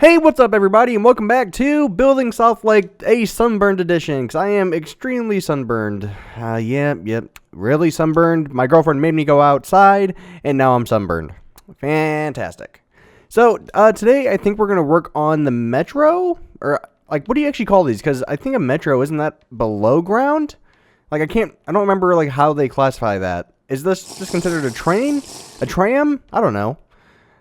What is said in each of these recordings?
Hey, what's up everybody, and welcome back to Building SouthLake, a sunburned edition, because I am extremely sunburned. Yep, really sunburned. My girlfriend made me go outside, and now I'm sunburned. Fantastic. So, today I think we're going to work on the metro, or, like, what do you actually call these? Because I think a metro, isn't that below ground? Like, I don't remember, like, how they classify that. Is this just considered a train? A tram? I don't know.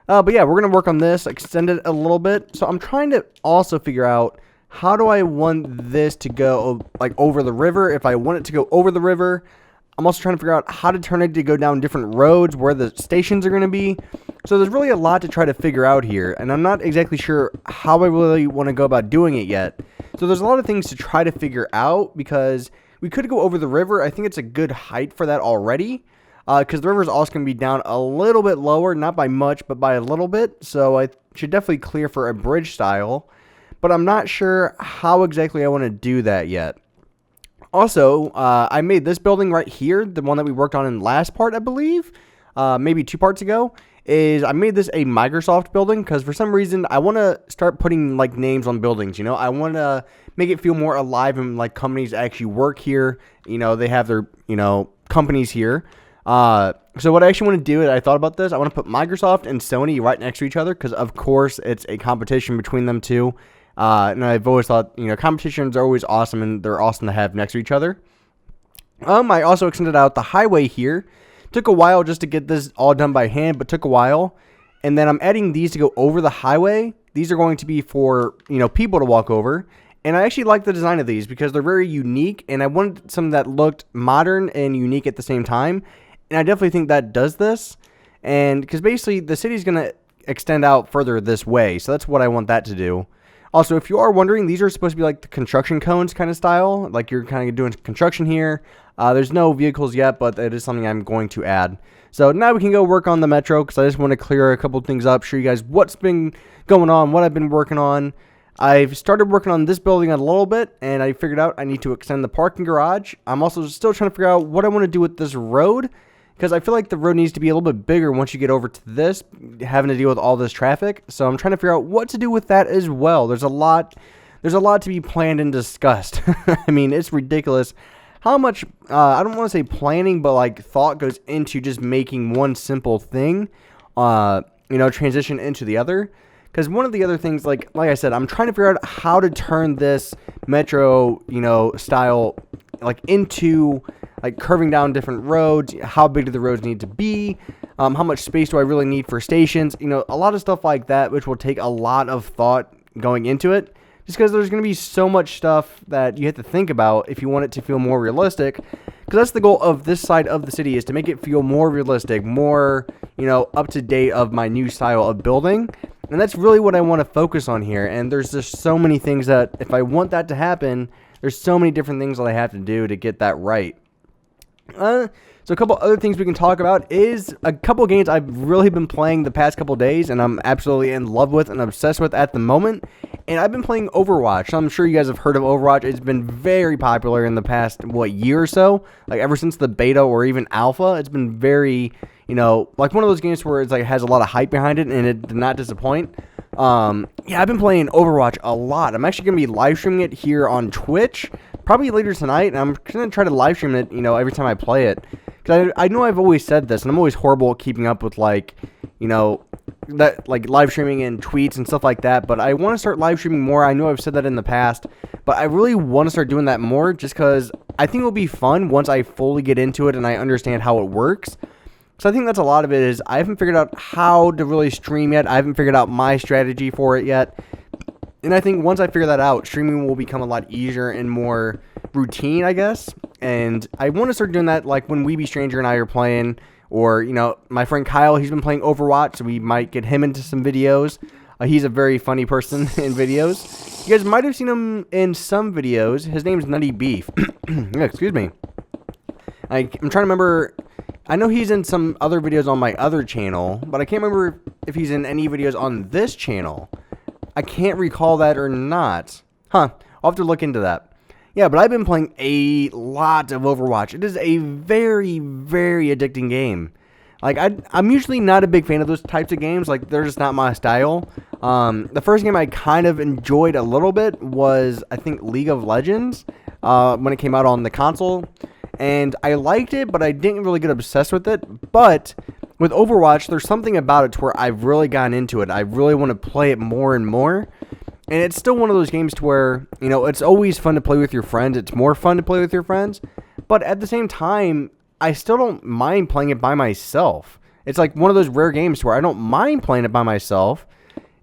But yeah, we're going to work on this, extend it a little bit. So I'm trying to also figure out how do I want this to go, like, over the river. If I want it to go over the river, I'm also trying to figure out how to turn it to go down different roads, where the stations are going to be. So there's really a lot to try to figure out here, and I'm not exactly sure how I really want to go about doing it yet. So there's a lot of things to try to figure out, because we could go over the river. I think it's a good height for that already. Because the river is also going to be down a little bit lower, not by much, but by a little bit. So I should definitely clear for a bridge style. But I'm not sure how exactly I want to do that yet. Also, I made this building right here, the one that we worked on in the last part, I believe. Maybe 2 parts ago. I made this a Microsoft building, because for some reason I want to start putting, like, names on buildings. You know, I want to make it feel more alive, and like companies actually work here. You know, they have their, companies here. So what I actually want to do is, I thought about this, I want to put Microsoft and Sony right next to each other, because of course it's a competition between them two. And I've always thought, competitions are always awesome, and they're awesome to have next to each other. I also extended out the highway here. Took a while just to get this all done by hand, but took a while. And then I'm adding these to go over the highway. These are going to be for, people to walk over. And I actually like the design of these, because they're very unique, and I wanted something that looked modern and unique at the same time. And I definitely think that does this. And because basically the city's going to extend out further this way. So that's what I want that to do. Also, if you are wondering, these are supposed to be like the construction cones kind of style. Like you're kind of doing construction here. There's no vehicles yet, but it is something I'm going to add. So now we can go work on the metro, because I just want to clear a couple things up. Show you guys what's been going on, what I've been working on. I've started working on this building a little bit, and I figured out I need to extend the parking garage. I'm also still trying to figure out what I want to do with this road, because I feel like the road needs to be a little bit bigger once you get over to this, having to deal with all this traffic. So I'm trying to figure out what to do with that as well. There's a lot to be planned and discussed. I mean, it's ridiculous how much, I don't want to say planning, but like thought goes into just making one simple thing, transition into the other. Because one of the other things, like I said, I'm trying to figure out how to turn this metro, style, like into, like, curving down different roads. How big do the roads need to be? How much space do I really need for stations? A lot of stuff like that, which will take a lot of thought going into it. Just because there's going to be so much stuff that you have to think about if you want it to feel more realistic. Because that's the goal of this side of the city, is to make it feel more realistic, more, up to date of my new style of building. And that's really what I want to focus on here. And there's just so many things that, if I want that to happen, there's so many different things that I have to do to get that right. So a couple other things we can talk about is a couple games I've really been playing the past couple days, and I'm absolutely in love with and obsessed with at the moment. And I've been playing Overwatch. I'm sure you guys have heard of Overwatch. It's been very popular in the past, year or so? Like, ever since the beta or even alpha, it's been very, like one of those games where it's like, it has a lot of hype behind it, and it did not disappoint. I've been playing Overwatch a lot. I'm actually going to be live streaming it here on Twitch, probably later tonight, and I'm going to try to live stream it, every time I play it. Because I know I've always said this, and I'm always horrible at keeping up with, like, that, like, live streaming and tweets and stuff like that, but I want to start live streaming more. I know I've said that in the past, but I really want to start doing that more, just because I think it will be fun once I fully get into it and I understand how it works. So I think that's a lot of it. Is I haven't figured out how to really stream yet. I haven't figured out my strategy for it yet. And I think once I figure that out, streaming will become a lot easier and more routine, I guess. And I want to start doing that, like when We Be Stranger and I are playing, or, my friend Kyle, he's been playing Overwatch, so we might get him into some videos. He's a very funny person in videos. You guys might have seen him in some videos. His name's Nutty Beef. Excuse me. I'm trying to remember. I know he's in some other videos on my other channel, but I can't remember if he's in any videos on this channel. I can't recall that or not. I'll have to look into that. Yeah, but I've been playing a lot of Overwatch. It is a very, very addicting game. Like, I'm usually not a big fan of those types of games. Like, they're just not my style. The first game I kind of enjoyed a little bit was, I think, League of Legends, when it came out on the console. And I liked it, but I didn't really get obsessed with it. But with Overwatch, there's something about it to where I've really gotten into it. I really want to play it more and more. And it's still one of those games to where, you know, it's always fun to play with your friends. It's more fun to play with your friends. But at the same time, I still don't mind playing it by myself. It's like one of those rare games where I don't mind playing it by myself,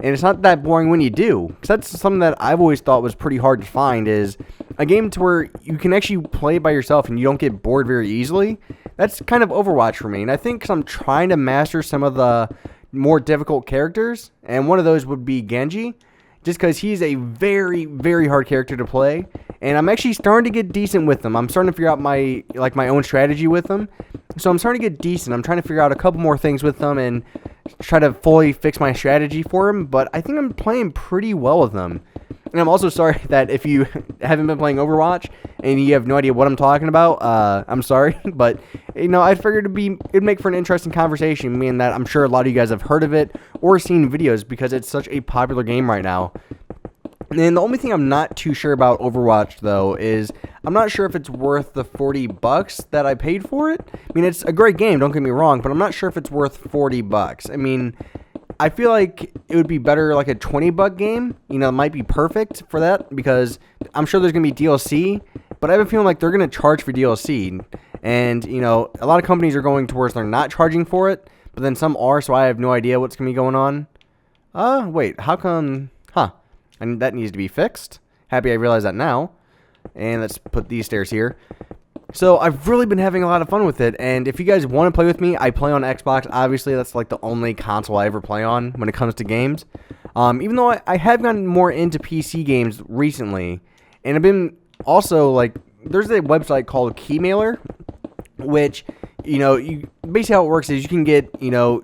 and it's not that boring when you do. Because that's something that I've always thought was pretty hard to find, is a game to where you can actually play it by yourself and you don't get bored very easily. That's kind of Overwatch for me, and I think because I'm trying to master some of the more difficult characters, and one of those would be Genji, just because he's a very, very hard character to play. And I'm actually starting to get decent with them. I'm starting to figure out my own strategy with them. So I'm starting to get decent. I'm trying to figure out a couple more things with them and try to fully fix my strategy for them. But I think I'm playing pretty well with them. And I'm also sorry that if you haven't been playing Overwatch and you have no idea what I'm talking about, I'm sorry. But, you know, I figured it'd make for an interesting conversation, meaning that I'm sure a lot of you guys have heard of it or seen videos because it's such a popular game right now. And the only thing I'm not too sure about Overwatch, though, is I'm not sure if it's worth the $40 that I paid for it. I mean, it's a great game, don't get me wrong, but I'm not sure if it's worth $40. I mean, I feel like it would be better like a $20 game. You know, it might be perfect for that because I'm sure there's going to be DLC, but I have a feeling like they're going to charge for DLC. And, you know, a lot of companies are going towards they're not charging for it, but then some are, so I have no idea what's going to be going on. Wait, how come? And that needs to be fixed. Happy I realize that now. And let's put these stairs here. So I've really been having a lot of fun with it. And if you guys want to play with me, I play on Xbox. Obviously, that's like the only console I ever play on when it comes to games. Even though I have gotten more into PC games recently. And I've been also like, there's a website called Keymailer, which, you know, basically how it works is you can get, you know,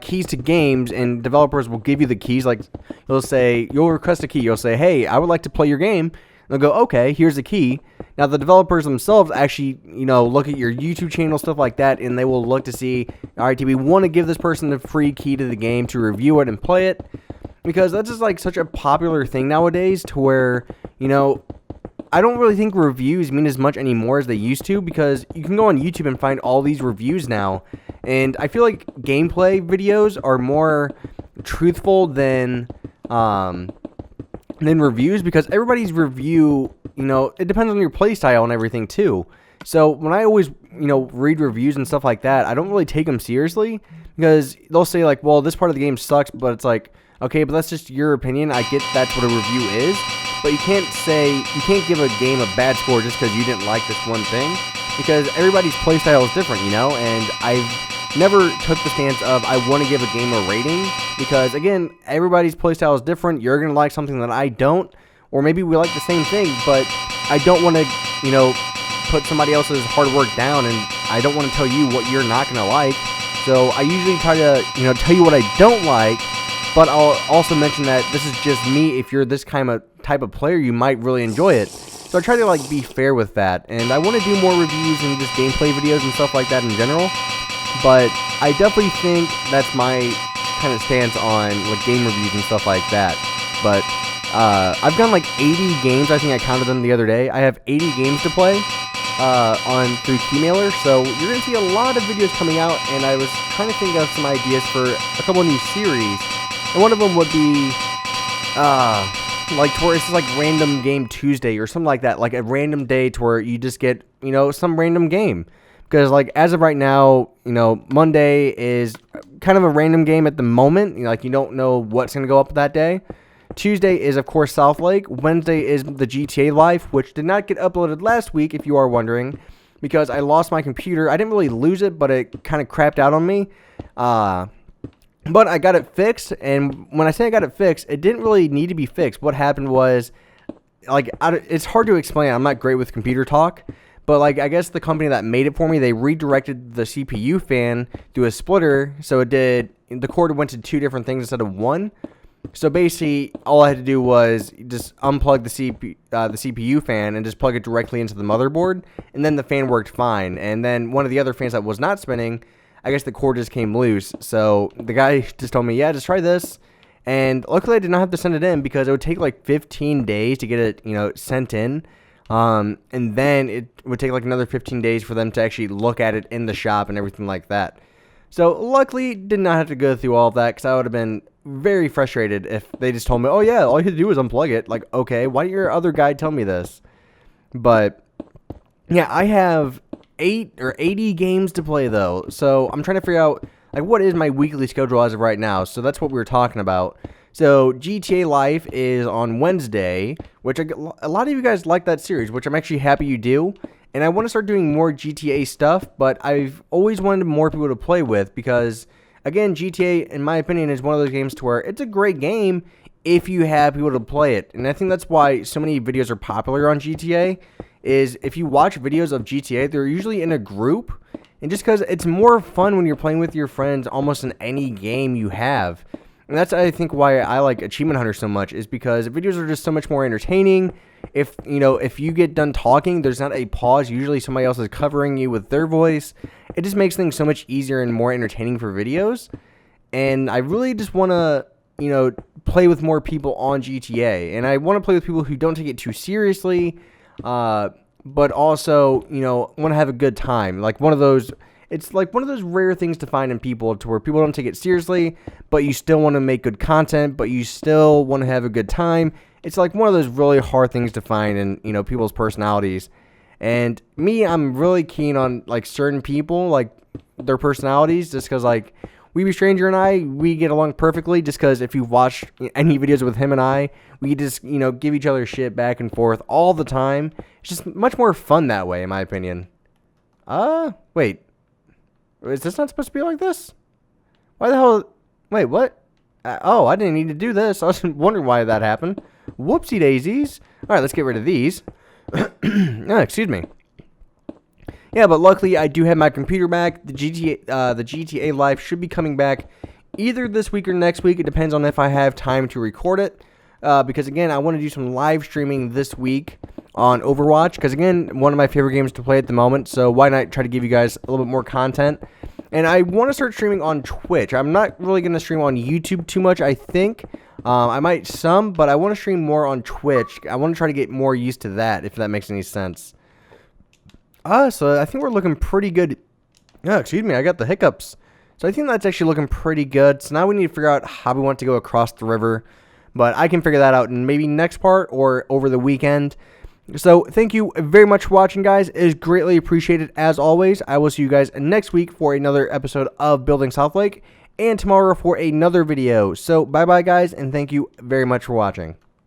keys to games, and developers will give you the keys. Like, you'll request a key. You'll say, hey, I would like to play your game. They'll go, okay, here's the key. Now, the developers themselves actually, you know, look at your YouTube channel, stuff like that, and they will look to see, all right, do we want to give this person the free key to the game to review it and play it? Because that's just like such a popular thing nowadays to where, you know, I don't really think reviews mean as much anymore as they used to, because you can go on YouTube and find all these reviews now. And I feel like gameplay videos are more truthful than reviews, because everybody's review, you know, it depends on your play style and everything too. So when I always, you know, read reviews and stuff like that, I don't really take them seriously, because they'll say like, well, this part of the game sucks, but it's like, okay, but that's just your opinion. I get that's what a review is, but you can't give a game a bad score just because you didn't like this one thing, because everybody's play style is different, you know. And I've never took the stance of I want to give a game a rating, because again, everybody's play style is different. You're gonna like something that I don't, or maybe we like the same thing, but I don't want to, you know, put somebody else's hard work down, and I don't want to tell you what you're not gonna like. So I usually try to, you know, tell you what I don't like, but I'll also mention that this is just me. If you're this kind of type of player, you might really enjoy it. So I try to like be fair with that, and I want to do more reviews and just gameplay videos and stuff like that in general. But I definitely think that's my kind of stance on like game reviews and stuff like that. But I've done like 80 games. I think I counted them the other day. I have 80 games to play through Keymailer, so you're gonna see a lot of videos coming out. And I was trying to think of some ideas for a couple of new series, and one of them would be like to where it's like Random Game Tuesday or something like that, like a random day to where you just get, you know, some random game. Because, like, as of right now, you know, Monday is kind of a random game at the moment. You know, like, you don't know what's going to go up that day. Tuesday is, of course, SouthLake. Wednesday is the GTA Life, which did not get uploaded last week, if you are wondering, because I lost my computer. I didn't really lose it, but it kind of crapped out on me. But I got it fixed, and when I say I got it fixed, it didn't really need to be fixed. What happened was, like, it's hard to explain. I'm not great with computer talk. But, like, I guess the company that made it for me, they redirected the CPU fan through a splitter, so the cord went to two different things instead of one. So, basically, all I had to do was just unplug the CPU fan and just plug it directly into the motherboard, and then the fan worked fine. And then one of the other fans that was not spinning, I guess the cord just came loose. So the guy just told me, yeah, just try this. And luckily I did not have to send it in because it would take like 15 days to get it, sent in. And then it would take like another 15 days for them to actually look at it in the shop and everything like that. So luckily did not have to go through all of that because I would have been very frustrated if they just told me, oh yeah, all you had to do was unplug it. Like, okay, why didn't your other guy tell me this? But yeah, I have 8 or 80 games to play though. So I'm trying to figure out like what is my weekly schedule as of right now. So that's what we were talking about. So GTA Life is on Wednesday, which a lot of you guys like that series, which I'm actually happy you do. And I want to start doing more GTA stuff, but I've always wanted more people to play with because, again, GTA, in my opinion, is one of those games to where it's a great game if you have people to play it. And I think that's why so many videos are popular on GTA, is if you watch videos of GTA, they're usually in a group. And just because it's more fun when you're playing with your friends almost in any game you have. And that's, I think, why I like Achievement Hunter so much, is because videos are just so much more entertaining. If you get done talking, there's not a pause. Usually somebody else is covering you with their voice. It just makes things so much easier and more entertaining for videos. And I really just want to, play with more people on GTA. And I want to play with people who don't take it too seriously, but also, want to have a good time. Like it's like one of those rare things to find in people to where people don't take it seriously, but you still want to make good content, but you still want to have a good time. It's like one of those really hard things to find in, people's personalities. And me, I'm really keen on, like, certain people, like, their personalities, just because, like, Weeby Stranger and I, we get along perfectly, just because if you've watched any videos with him and I, we just, give each other shit back and forth all the time. It's just much more fun that way, in my opinion. Wait. Is this not supposed to be like this? Why the hell? Wait, what? I didn't need to do this. I was wondering why that happened. Whoopsie daisies. All right, let's get rid of these. Excuse me. Yeah, but luckily I do have my computer back. The GTA Live should be coming back either this week or next week. It depends on if I have time to record it. Because again, I want to do some live streaming this week on Overwatch. Because again, one of my favorite games to play at the moment. So why not try to give you guys a little bit more content? And I want to start streaming on Twitch. I'm not really going to stream on YouTube too much, I think. I might some, but I want to stream more on Twitch. I want to try to get more used to that, if that makes any sense. So I think we're looking pretty good. Oh, excuse me, I got the hiccups. So I think that's actually looking pretty good. So now we need to figure out how we want to go across the river. But I can figure that out in maybe next part or over the weekend. So thank you very much for watching, guys. It is greatly appreciated as always. I will see you guys next week for another episode of Building SouthLake, and tomorrow for another video. So bye-bye, guys, and thank you very much for watching.